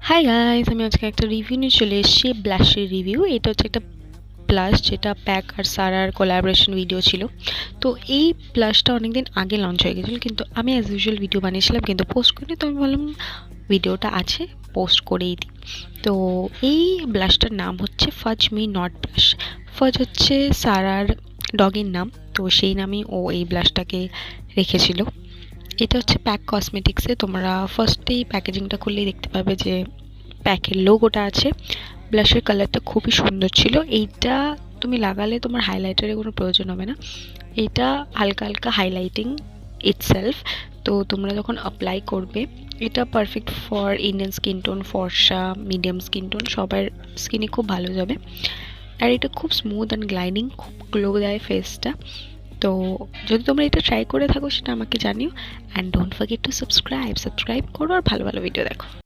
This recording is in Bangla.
হাই গাইস, আমি আজকে একটা রিভিউ নিয়ে চলে এসেছি। ব্লাশের রিভিউ। এটা হচ্ছে একটা ব্লাশ যেটা প্যাক আর সারার কোলাবোরেশন ভিডিও ছিল। তো এই ব্লাশটা অনেকদিন আগে লঞ্চ হয়ে গেছিলো, কিন্তু আমি অ্যাজ ইউজুয়াল ভিডিও বানিয়েছিলাম কিন্তু পোস্ট করিনি। তো আমি ভাবলাম ভিডিওটা আছে, পোস্ট করেই দিই। তো এই ব্লাশটার নাম হচ্ছে ফাজ মি নট ব্লাশ। ফাজ হচ্ছে সারার ডগের নাম, তো সেই নামেই ও এই ব্লাশটাকে রেখেছিল। এটা হচ্ছে প্যাক কসমেটিক্সে। তোমরা ফার্স্টেই প্যাকেজিংটা খুললেই দেখতে পাবে যে প্যাকের লোগোটা আছে। ব্লাশের কালারটা খুবই সুন্দর ছিল। এইটা তুমি লাগালে তোমার হাইলাইটারের কোনো প্রয়োজন হবে না। এটা হালকা হালকা হাইলাইটিং ইটসেলফ। তো তোমরা যখন অ্যাপ্লাই করবে, এটা perfect for Indian skin tone, ফর্সা, মিডিয়াম স্কিন টোন, সবার স্কিনে খুব ভালো যাবে। আর এটা খুব স্মুথ অ্যান্ড গ্লাইডিং, খুব গ্লো দেয় ফেসটা। তো যদি তোমরা এটা ট্রাই করে থাকো সেটা আমাকে জানিও। And don't forget to subscribe করো আর ভালো ভালো ভিডিও দেখো।